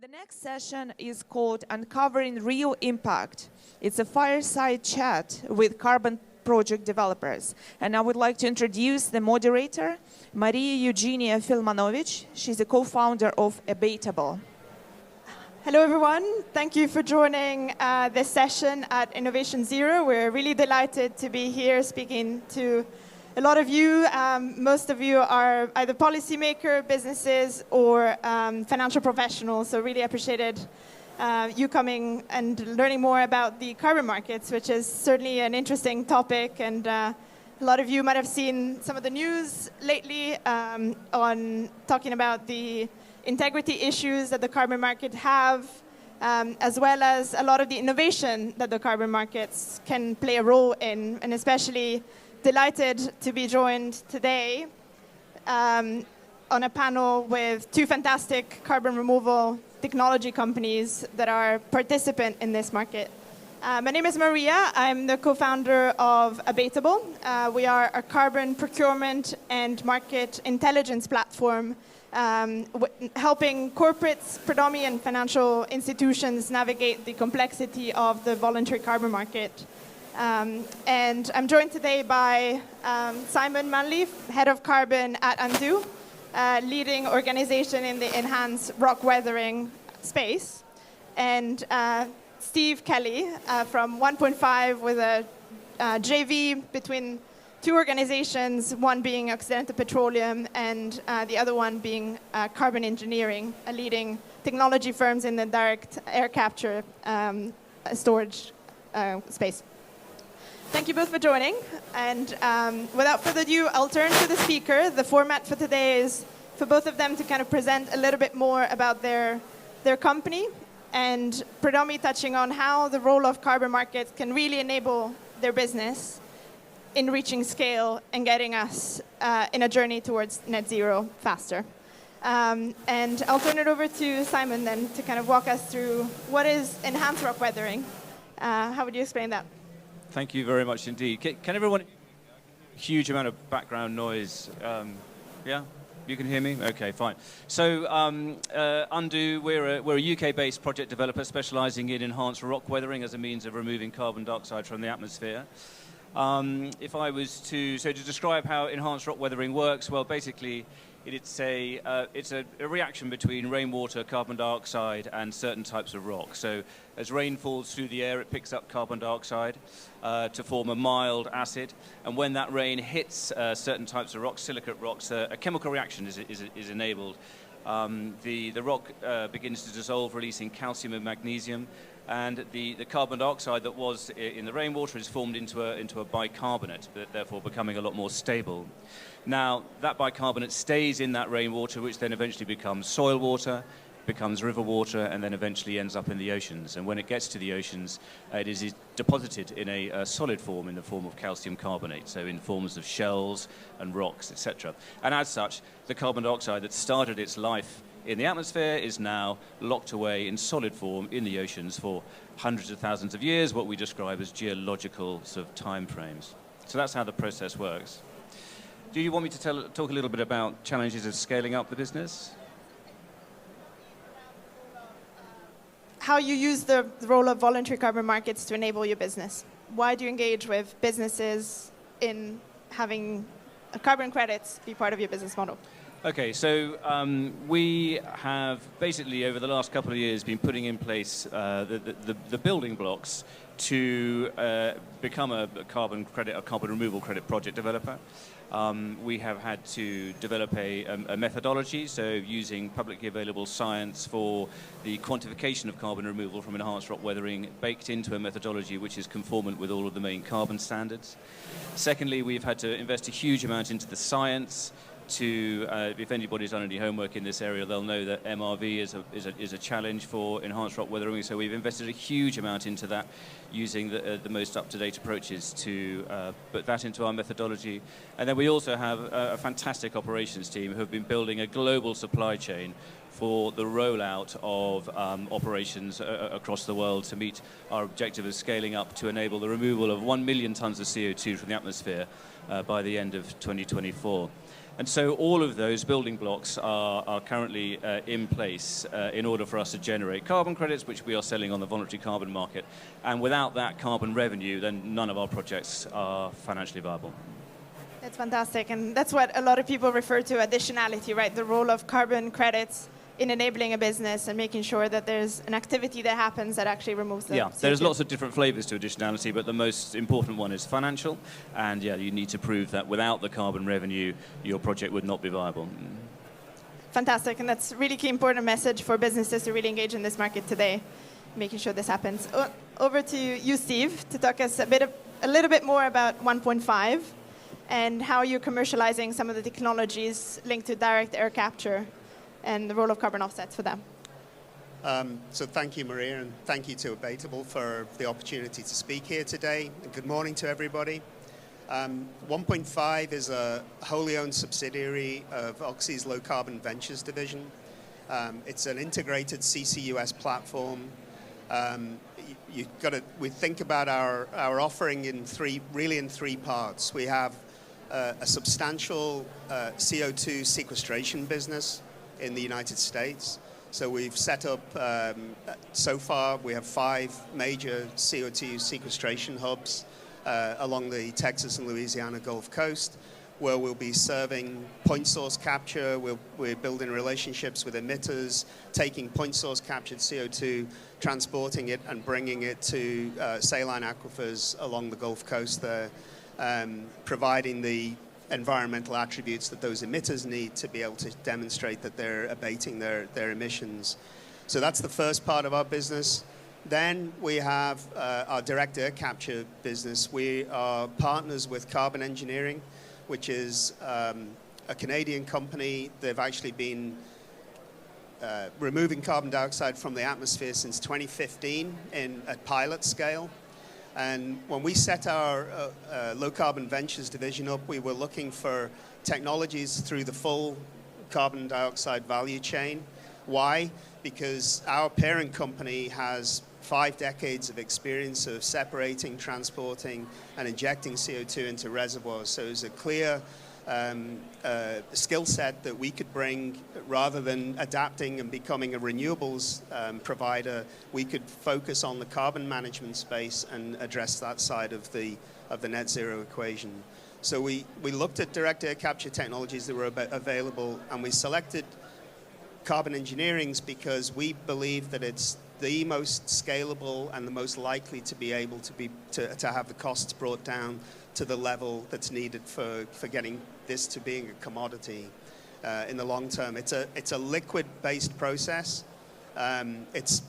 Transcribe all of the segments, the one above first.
The next session is called Uncovering Real Impact. It's a fireside chat with carbon project developers. And I would like to introduce the moderator, Maria Eugenia Filmanovic. She's a co-founder of Abatable. Hello, everyone. Thank you for joining this session at Innovation Zero. We're really delighted to be here speaking to a lot of you. Most of you are either policymaker, businesses, or financial professionals. So really appreciated you coming and learning more about the carbon markets, which is certainly an interesting topic. And a lot of you might have seen some of the news lately on talking about the integrity issues that the carbon market have, as well as a lot of the innovation that the carbon markets can play a role in, and especially delighted to be joined today on a panel with two fantastic carbon removal technology companies that are participant in this market. My name is Maria. I'm the co-founder of Abatable. We are a carbon procurement and market intelligence platform helping corporates, predominantly and financial institutions navigate the complexity of the voluntary carbon market. And I'm joined today by Simon Manley, Head of Carbon at Undo, leading organization in the enhanced rock weathering space, and Steve Kelly from 1.5 with a JV between two organizations, one being Occidental Petroleum and the other one being Carbon Engineering, a leading technology firms in the direct air capture storage space. Thank you both for joining. And without further ado, I'll turn to the speaker. The format for today is for both of them to kind of present a little bit more about their company and predominantly touching on how the role of carbon markets can really enable their business in reaching scale and getting us in a journey towards net zero faster. And I'll turn it over to Simon then to kind of walk us through what is enhanced rock weathering. How would you explain that? Thank you very much indeed. Can everyone? Huge amount of background noise. Yeah, you can hear me? Okay, fine. So Undo, we're a UK-based project developer specializing in enhanced rock weathering as a means of removing carbon dioxide from the atmosphere. If I was to describe how enhanced rock weathering works, well, basically it's a reaction between rainwater, carbon dioxide, and certain types of rock. So as rain falls through the air, it picks up carbon dioxide to form a mild acid. And when that rain hits certain types of rocks, silicate rocks, a chemical reaction is enabled. The rock begins to dissolve, releasing calcium and magnesium. And the carbon dioxide that was in the rainwater is formed into a bicarbonate, therefore becoming a lot more stable. Now, that bicarbonate stays in that rainwater, which then eventually becomes soil water, becomes river water, and then eventually ends up in the oceans. And when it gets to the oceans, it is deposited in a solid form, in the form of calcium carbonate, so in forms of shells and rocks, etc. And as such, the carbon dioxide that started its life in the atmosphere is now locked away in solid form in the oceans for hundreds of thousands of years, what we describe as geological sort of time frames. So that's how the process works. Do you want me to talk a little bit about challenges of scaling up the business? How you use the role of voluntary carbon markets to enable your business. Why do you engage with businesses in having carbon credits be part of your business model? Okay, so we have basically over the last couple of years been putting in place the building blocks to become a carbon removal credit project developer. We have had to develop a methodology, so using publicly available science for the quantification of carbon removal from enhanced rock weathering baked into a methodology which is conformant with all of the main carbon standards. Secondly, we've had to invest a huge amount into the science. If anybody's done any homework in this area, they'll know that MRV is a challenge for enhanced rock weathering. So we've invested a huge amount into that, using the most up-to-date approaches to put that into our methodology. And then we also have a fantastic operations team who have been building a global supply chain for the rollout of operations across the world to meet our objective of scaling up to enable the removal of 1 million tons of CO2 from the atmosphere by the end of 2024. And so all of those building blocks are currently in place in order for us to generate carbon credits, which we are selling on the voluntary carbon market. And without that carbon revenue, then none of our projects are financially viable. That's fantastic. And that's what a lot of people refer to additionality, right? The role of carbon credits in enabling a business and making sure that there's an activity that happens that actually removes the CO2. There's lots of different flavors to additionality, but the most important one is financial. And you need to prove that without the carbon revenue, your project would not be viable. Fantastic, and that's a really key important message for businesses to really engage in this market today, making sure this happens. Over to you, Steve, to talk us a little bit more about 1.5 and how you're commercializing some of the technologies linked to direct air capture and the role of carbon offsets for them. So thank you, Maria, and thank you to Abatable for the opportunity to speak here today. And good morning to everybody. 1.5 is a wholly owned subsidiary of Oxy's Low Carbon Ventures division. It's an integrated CCUS platform. We think about our offering in three parts. We have a substantial CO2 sequestration business in the United States. So we've set up, so far, we have 5 major CO2 sequestration hubs along the Texas and Louisiana Gulf Coast, where we'll be serving point source capture. We're building relationships with emitters, taking point source captured CO2, transporting it and bringing it to saline aquifers along the Gulf Coast there, providing the environmental attributes that those emitters need to be able to demonstrate that they're abating their emissions. So that's the first part of our business. Then we have our direct air capture business. We are partners with Carbon Engineering, which is a Canadian company. They've actually been removing carbon dioxide from the atmosphere since 2015 at pilot scale. And when we set our Low Carbon Ventures division up, we were looking for technologies through the full carbon dioxide value chain. Why? Because our parent company has 5 decades of experience of separating, transporting, and injecting CO2 into reservoirs. So it's a clear skill set that we could bring. Rather than adapting and becoming a renewables provider, we could focus on the carbon management space and address that side of the net zero equation. So we looked at direct air capture technologies that were available, and we selected Carbon Engineering's because we believe that it's the most scalable and the most likely to be able to have the costs brought down to the level that's needed for getting this to being a commodity in the long term. It's a liquid-based process. It's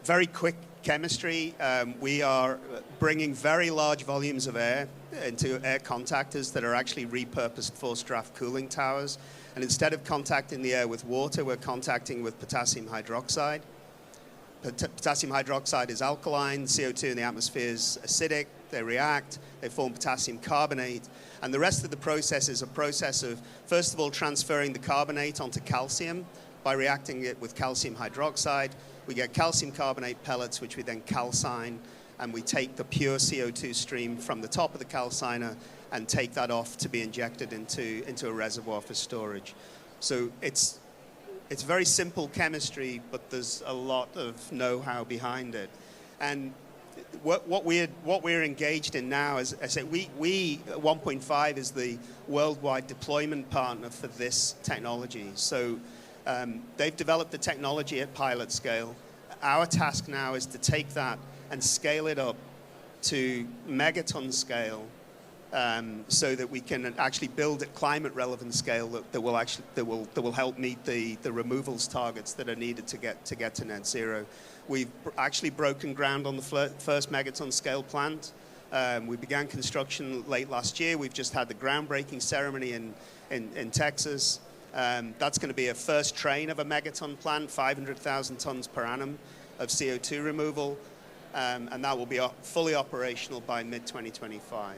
very quick chemistry. We are bringing very large volumes of air into air contactors that are actually repurposed forced draft cooling towers. And instead of contacting the air with water, we're contacting with potassium hydroxide. Potassium hydroxide is alkaline, CO2 in the atmosphere is acidic, they react, they form potassium carbonate, and the rest of the process is a process of, first of all, transferring the carbonate onto calcium by reacting it with calcium hydroxide. We get calcium carbonate pellets, which we then calcine, and we take the pure CO2 stream from the top of the calciner and take that off to be injected into a reservoir for storage. So it's very simple chemistry, but there's a lot of know-how behind it. And what we're engaged in now is, I say, we 1.5 is the worldwide deployment partner for this technology. So they've developed the technology at pilot scale. Our task now is to take that and scale it up to megaton scale, so that we can actually build at climate relevant scale that will help meet the removals targets that are needed to get to net zero. We've actually broken ground on the first megaton scale plant. We began construction late last year. We've just had the groundbreaking ceremony in Texas. That's going to be a first train of a megaton plant, 500,000 tons per annum of CO2 removal, and that will be fully operational by mid-2025.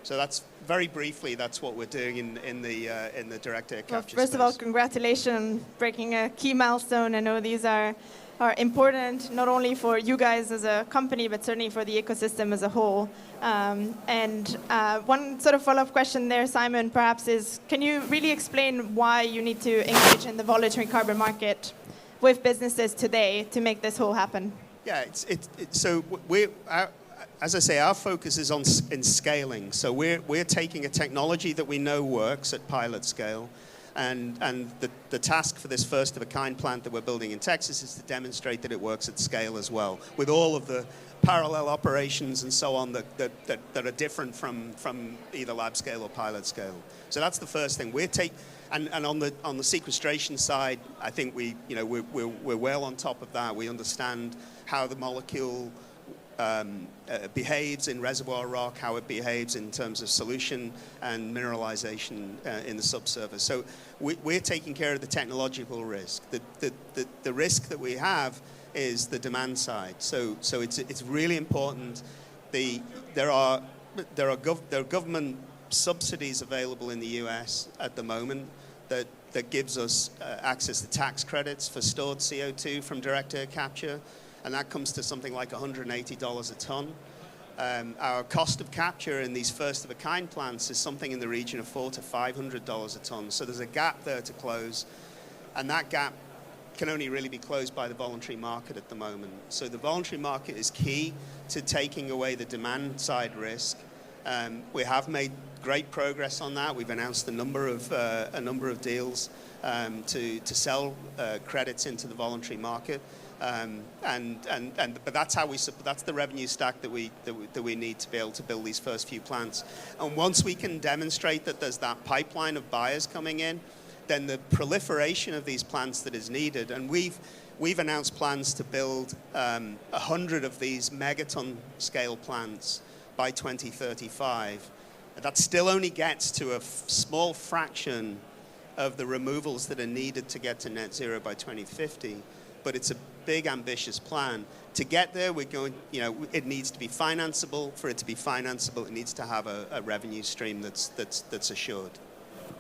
So that's very briefly, that's what we're doing in the direct air capture Well, first space. of all, congratulations on breaking a key milestone. I know these are are important not only for you guys as a company, but certainly for the ecosystem as a whole. And one sort of follow-up question there, Simon, perhaps is, can you really explain why you need to engage in the voluntary carbon market with businesses today to make this whole happen? Yeah, so as I say, our focus is on in scaling. So we're taking a technology that we know works at pilot scale, and the task for this first-of-a-kind plant that we're building in Texas is to demonstrate that it works at scale as well, with all of the parallel operations and so on that are different from either lab scale or pilot scale. So that's the first thing. And on the sequestration side, I think we're well on top of that. We understand how the molecule behaves in reservoir rock, how it behaves in terms of solution and mineralization in the subsurface. So we're taking care of the technological risk. The risk that we have is the demand side. So it's really important. There are government subsidies available in the US at the moment that gives us access to tax credits for stored CO2 from direct air capture. And that comes to something like $180 a ton. Our cost of capture in these first-of-a-kind plants is something in the region of $400 to $500 a ton. So there's a gap there to close, and that gap can only really be closed by the voluntary market at the moment. So the voluntary market is key to taking away the demand-side risk. We have made great progress on that. We've announced a number of deals to sell credits into the voluntary market. But that's that's the revenue stack that we need to be able to build these first few plants. And once we can demonstrate that there's that pipeline of buyers coming in, then the proliferation of these plants that is needed. And we've announced plans to build 100 of these megaton scale plants by 2035. That still only gets to a small fraction of the removals that are needed to get to net zero by 2050. But it's a big, ambitious plan. To get there, it needs to be financeable. For it to be financeable, it needs to have a revenue stream that's assured.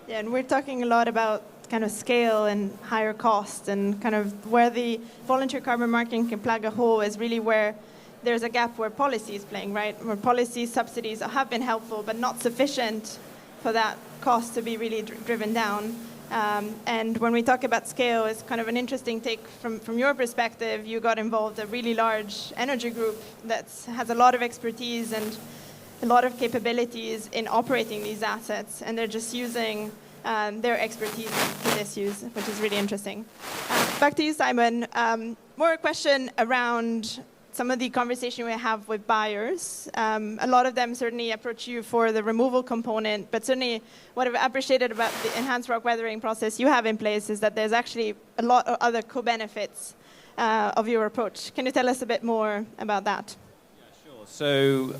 Yeah, and we're talking a lot about kind of scale and higher cost, and kind of where the voluntary carbon market can plug a hole is really where there's a gap where policy is playing, right? Where policy subsidies have been helpful, but not sufficient for that cost to be really driven down. And when we talk about scale, it's kind of an interesting take from your perspective. You got involved in a really large energy group that has a lot of expertise and a lot of capabilities in operating these assets, and they're just using their expertise for this use, which is really interesting. Back to you, Simon. More a question around some of the conversation we have with buyers. A lot of them certainly approach you for the removal component, but certainly what I've appreciated about the enhanced rock weathering process you have in place is that there's actually a lot of other co-benefits of your approach. Can you tell us a bit more about that? Yeah, sure. So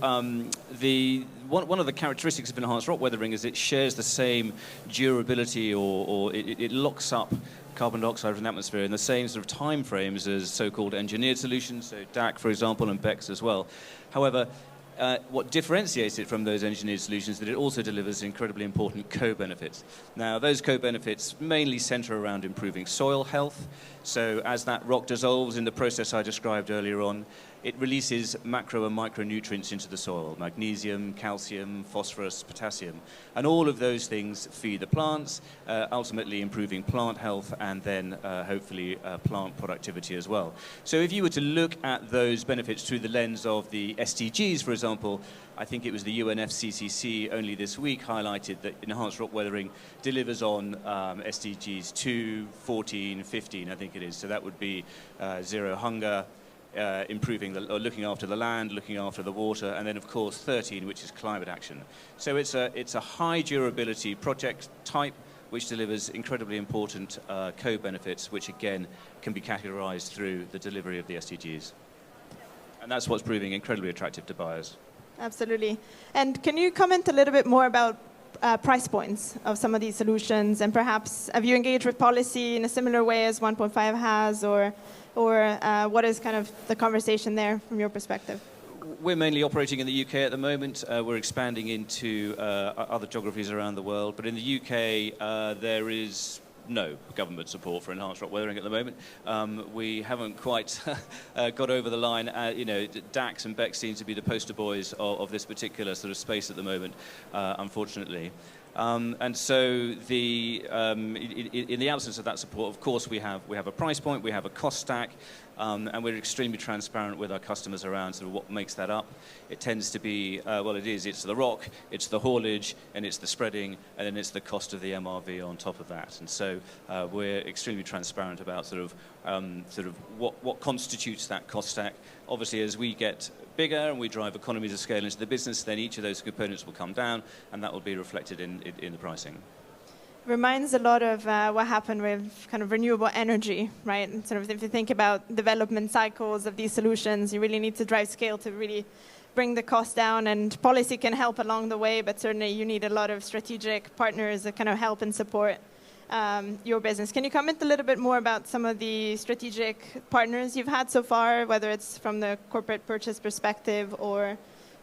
one of the characteristics of enhanced rock weathering is it shares the same durability, or it locks up carbon dioxide from the atmosphere in the same sort of time frames as so-called engineered solutions, so DAC, for example, and BECCS as well. However, what differentiates it from those engineered solutions is that it also delivers incredibly important co-benefits. Now, those co-benefits mainly center around improving soil health. So as that rock dissolves in the process I described earlier on, it releases macro and micronutrients into the soil: magnesium, calcium, phosphorus, potassium. And all of those things feed the plants, ultimately improving plant health and then hopefully plant productivity as well. So if you were to look at those benefits through the lens of the SDGs, for example, I think it was the UNFCCC only this week highlighted that enhanced rock weathering delivers on SDGs 2, 14, 15, I think it is. So that would be zero hunger, looking after the land, looking after the water, and then of course 13, which is climate action. So it's a high durability project type which delivers incredibly important co-benefits, which again can be categorized through the delivery of the SDGs. And that's what's proving incredibly attractive to buyers. Absolutely. And can you comment a little bit more about price points of some of these solutions, and perhaps have you engaged with policy in a similar way as 1.5 has, or what is kind of the conversation there from your perspective? We're mainly operating in the UK at the moment. We're expanding into other geographies around the world. But in the UK, there is no government support for enhanced rock weathering at the moment. We haven't quite got over the line. DAX and BEC seem to be the poster boys of this particular sort of space at the moment, unfortunately. And so in the absence of that support, of course, we have a price point, we have a cost stack, and we're extremely transparent with our customers around sort of what makes that up. It tends to be, it's the rock, it's the haulage, and it's the spreading, and then it's the cost of the MRV on top of that. And so we're extremely transparent about sort of what constitutes that cost stack. Obviously, as we get bigger and we drive economies of scale into the business, then each of those components will come down, and that will be reflected in the pricing. Reminds a lot of what happened with kind of renewable energy, right? And sort of if you think about development cycles of these solutions, you really need to drive scale to really bring the cost down, and policy can help along the way, but certainly you need a lot of strategic partners that kind of help and support your business. Can you comment a little bit more about some of the strategic partners you've had so far, whether it's from the corporate purchase perspective or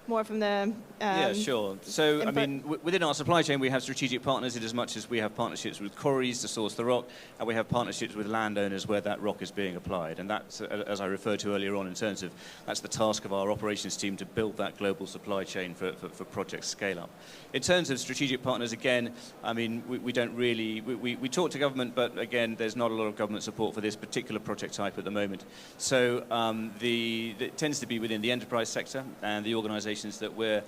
more from the yeah, sure. So, input? I mean, within our supply chain, we have strategic partners in as much as we have partnerships with quarries to source the rock, and we have partnerships with landowners where that rock is being applied. And that's, as I referred to earlier on, in terms of that's the task of our operations team to build that global supply chain for project scale up. In terms of strategic partners, again, I mean, we don't really, we talk to government, but again, there's not a lot of government support for this particular project type at the moment. So it tends to be within the enterprise sector, and the organizations that we're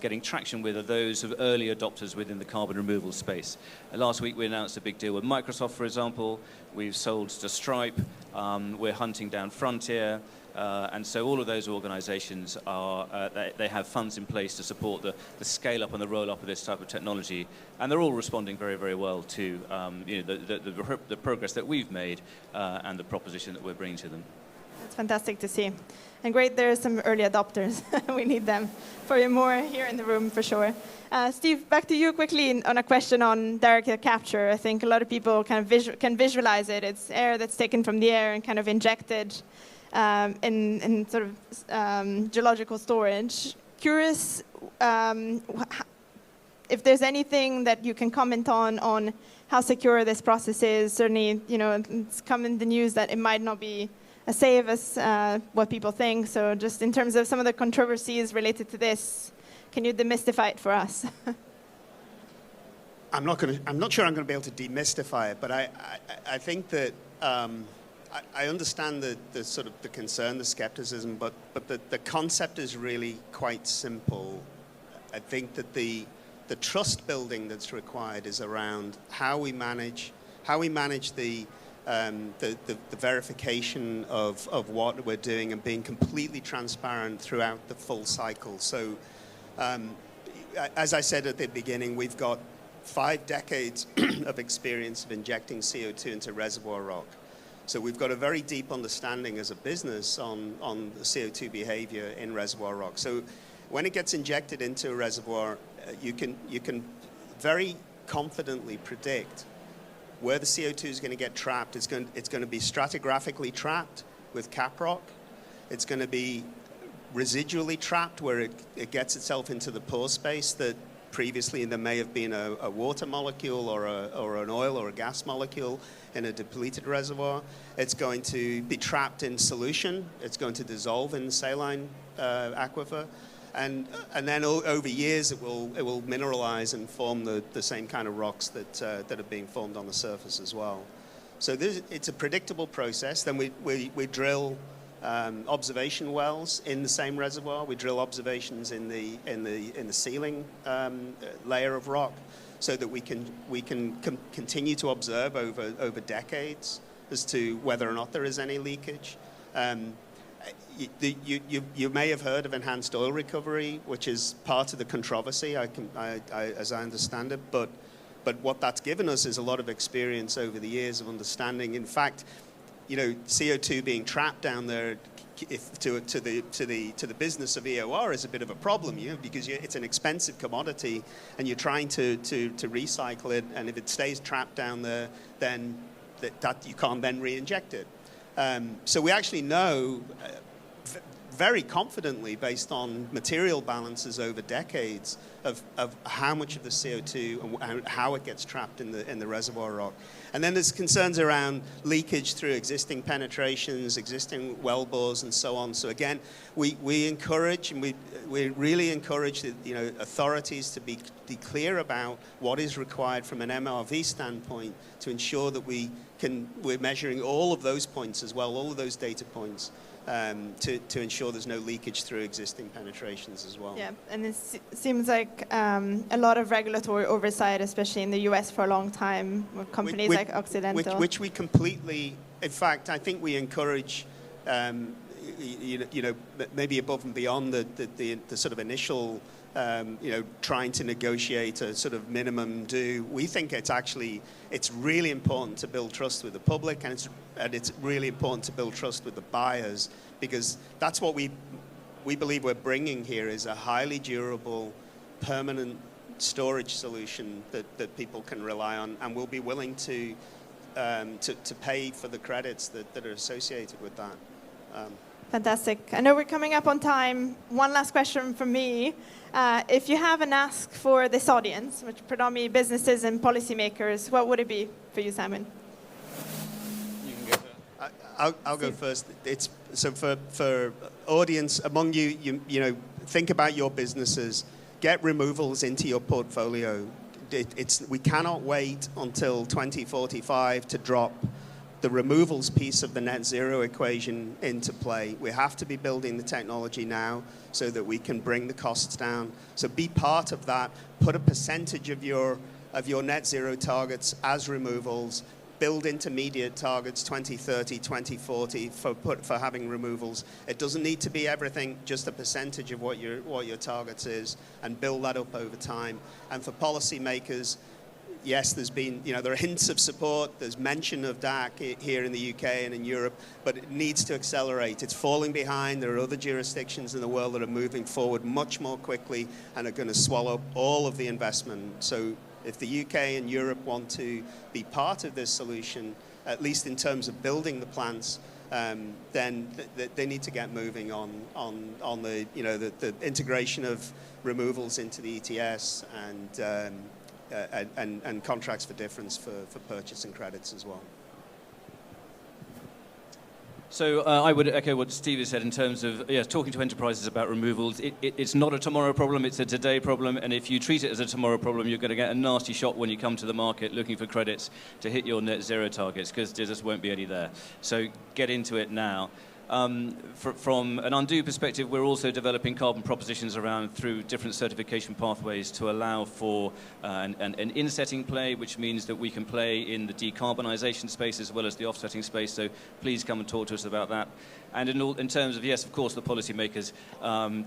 getting traction with are those of early adopters within the carbon removal space. Last week we announced a big deal with Microsoft, for example. We've sold to Stripe. We're hunting down Frontier. And so all of those organizations they have funds in place to support the scale up and the roll up of this type of technology. And they're all responding very, very well to the progress that we've made and the proposition that we're bringing to them. It's fantastic to see. And great, there are some early adopters. We need them. Probably more here in the room for sure. Steve, back to you quickly on a question on direct air capture. I think a lot of people kind of can visualize it. It's air that's taken from the air and kind of injected in sort of geological storage. Curious if there's anything that you can comment on how secure this process is. Certainly, it's come in the news that it might not be as safe as what people think. So just in terms of some of the controversies related to this, can you demystify it for us? I'm not sure I'm going to be able to demystify it, but I think that I understand the sort of the concern, the skepticism, but the concept is really quite simple. I think that the trust building that's required is around how we manage the verification of what we're doing and being completely transparent throughout the full cycle. So, as I said at the beginning, we've got 5 decades of experience of injecting CO2 into reservoir rock. So we've got a very deep understanding as a business on the CO2 behavior in reservoir rock. So when it gets injected into a reservoir, you can very confidently predict where the CO2 is going to get trapped. It's going to be stratigraphically trapped with cap rock. It's going to be residually trapped where it gets itself into the pore space that previously there may have been a water molecule or an oil or a gas molecule in a depleted reservoir. It's going to be trapped in solution. It's going to dissolve in the saline aquifer. And then over years, it will mineralize and form the same kind of rocks that are being formed on the surface as well. So it's a predictable process. Then we drill observation wells in the same reservoir. We drill observations in the sealing layer of rock, so that we can continue to observe over decades as to whether or not there is any leakage. You may have heard of enhanced oil recovery, which is part of the controversy, as I understand it. But what that's given us is a lot of experience over the years of understanding. In fact, CO2 being trapped down there, to the business of EOR is a bit of a problem, because it's an expensive commodity, and you're trying to recycle it, and if it stays trapped down there, then that you can't then re-inject it. So we actually know very confidently, based on material balances over decades, of how much of the CO2 and how it gets trapped in the reservoir rock. And then there's concerns around leakage through existing penetrations, existing well bores, and so on. So again, we encourage, and we really encourage the, authorities to be clear about what is required from an MRV standpoint to ensure that we're measuring all of those points as well, all of those data points. To ensure there's no leakage through existing penetrations as well. Yeah, and it seems like a lot of regulatory oversight, especially in the US for a long time, with companies like Occidental. Which we completely, in fact, I think we encourage, maybe above and beyond the sort of initial, trying to negotiate a sort of minimum due. We think it's really important to build trust with the public, and it's really important to build trust with the buyers, because that's what we believe we're bringing here is a highly durable, permanent storage solution that people can rely on and will be willing to pay for the credits that are associated with that. Fantastic. I know we're coming up on time. One last question from me. If you have an ask for this audience, which predominantly businesses and policymakers, what would it be for you, Simon? You can go first. I'll go first. It's so for audience among you, think about your businesses. Get removals into your portfolio. We cannot wait until 2045 to drop the removals piece of the net zero equation into play. We have to be building the technology now so that we can bring the costs down. So be part of that. Put a percentage of your net zero targets as removals. Build intermediate targets, 2030, 2040 for having removals. It doesn't need to be everything, just a percentage of what your targets is, and build that up over time. And for policymakers, yes, there's been, there are hints of support. There's mention of DAC here in the UK and in Europe, but it needs to accelerate. It's falling behind. There are other jurisdictions in the world that are moving forward much more quickly and are going to swallow up all of the investment. So if the UK and Europe want to be part of this solution, at least in terms of building the plants, then they need to get moving on the, the integration of removals into the ETS and contracts for difference for purchase and credits as well. So I would echo what Steve has said in terms of talking to enterprises about removals. It's not a tomorrow problem, it's a today problem, and if you treat it as a tomorrow problem, you're going to get a nasty shock when you come to the market looking for credits to hit your net zero targets, because there just won't be any there. So get into it now. From an undo perspective, we're also developing carbon propositions around through different certification pathways to allow for an insetting play, which means that we can play in the decarbonisation space as well as the offsetting space. So please come and talk to us about that. And in terms of, yes, of course, the policymakers,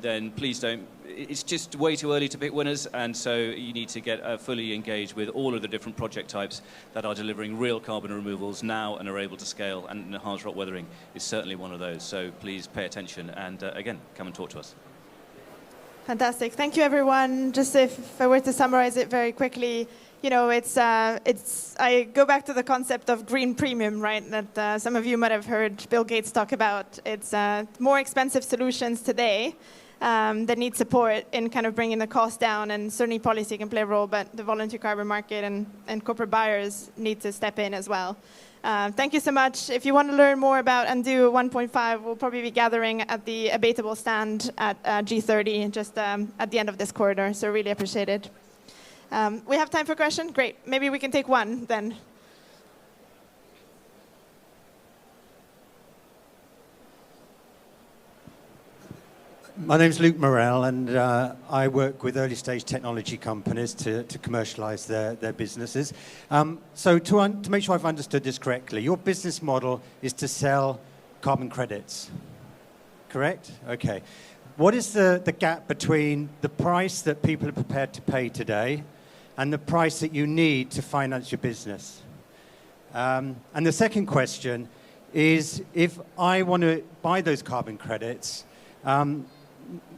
then please don't. It's just way too early to pick winners, and so you need to get fully engaged with all of the different project types that are delivering real carbon removals now and are able to scale, and enhanced rock weathering is certainly one of those. So please pay attention and, again, come and talk to us. Fantastic. Thank you, everyone. Just if I were to summarize it very quickly, I go back to the concept of green premium, right, that some of you might have heard Bill Gates talk about. It's more expensive solutions today that need support in kind of bringing the cost down, and certainly policy can play a role, but the voluntary carbon market and corporate buyers need to step in as well. Thank you so much. If you want to learn more about Undo 1.5, we'll probably be gathering at the Abatable stand at G30 just at the end of this corridor, so really appreciate it. We have time for questions? Great. Maybe we can take one then. My name's Luke Morell, and I work with early stage technology companies to commercialize their businesses. So to make sure I've understood this correctly, your business model is to sell carbon credits, correct? Okay. What is the gap between the price that people are prepared to pay today and the price that you need to finance your business? And the second question is, if I want to buy those carbon credits,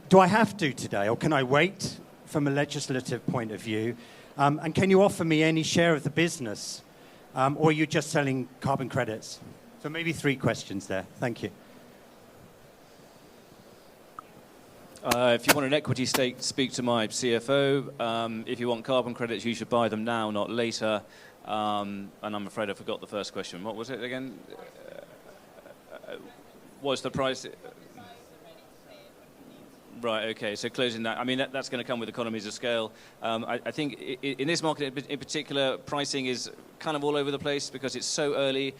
do I have to today, or can I wait from a legislative point of view? And can you offer me any share of the business, or are you just selling carbon credits? So maybe 3 questions there. Thank you. If you want an equity stake, speak to my CFO. If you want carbon credits, you should buy them now, not later. And I'm afraid I forgot the first question. What was it again? Was the price? Right, okay, so closing that, I mean, that's going to come with economies of scale. I think in this market in particular, pricing is kind of all over the place because it's so early.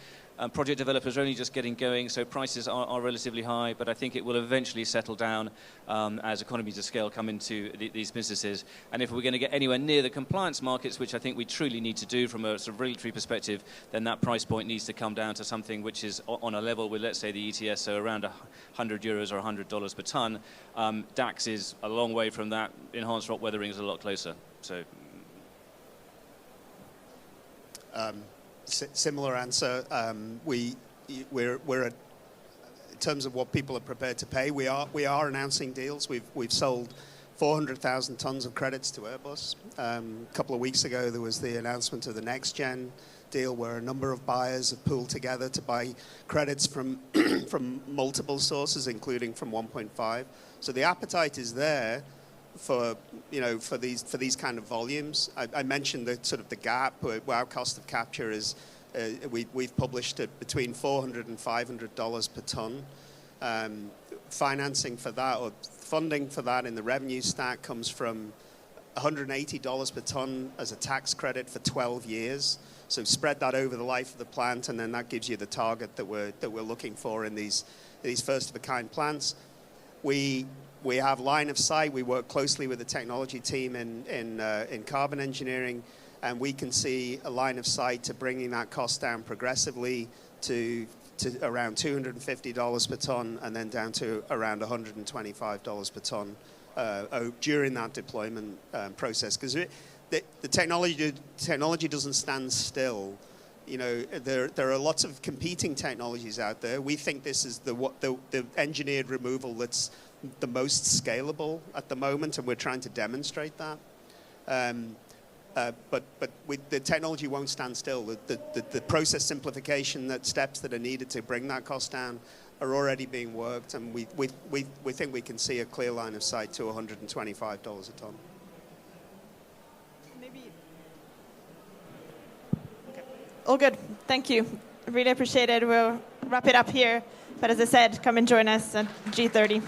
Project developers are only just getting going, so prices are relatively high, but I think it will eventually settle down as economies of scale come into these businesses. And if we're going to get anywhere near the compliance markets, which I think we truly need to do from a sort of regulatory perspective, then that price point needs to come down to something which is on a level with, let's say, the ETS, so around €100 or $100 per ton. DAX is a long way from that. Enhanced rock weathering is a lot closer. So. Similar answer. We're at, in terms of what people are prepared to pay, we are announcing deals. We've sold 400,000 tons of credits to Airbus. A couple of weeks ago, there was the announcement of the next gen deal where a number of buyers have pooled together to buy credits from from multiple sources, including from 1.5. So the appetite is there for these kind of volumes. I mentioned the sort of the gap where our cost of capture is. We've published it between $400 and $500 per ton. Financing for that or funding for that in the revenue stack comes from $180 per ton as a tax credit for 12 years. So spread that over the life of the plant, and then that gives you the target that we're looking for in these first of a kind plants. We have line of sight. We work closely with the technology team in carbon engineering, and we can see a line of sight to bringing that cost down progressively to around $250 per ton, and then down to around $125 per ton during that deployment process. Because the technology doesn't stand still. You know, there are lots of competing technologies out there. We think this is the engineered removal that's the most scalable at the moment, and we're trying to demonstrate that. But the technology won't stand still. The process simplification steps that are needed to bring that cost down are already being worked, and we think we can see a clear line of sight to $125 a ton. All good. Thank you. Really appreciate it. We'll wrap it up here. But as I said, come and join us at G30.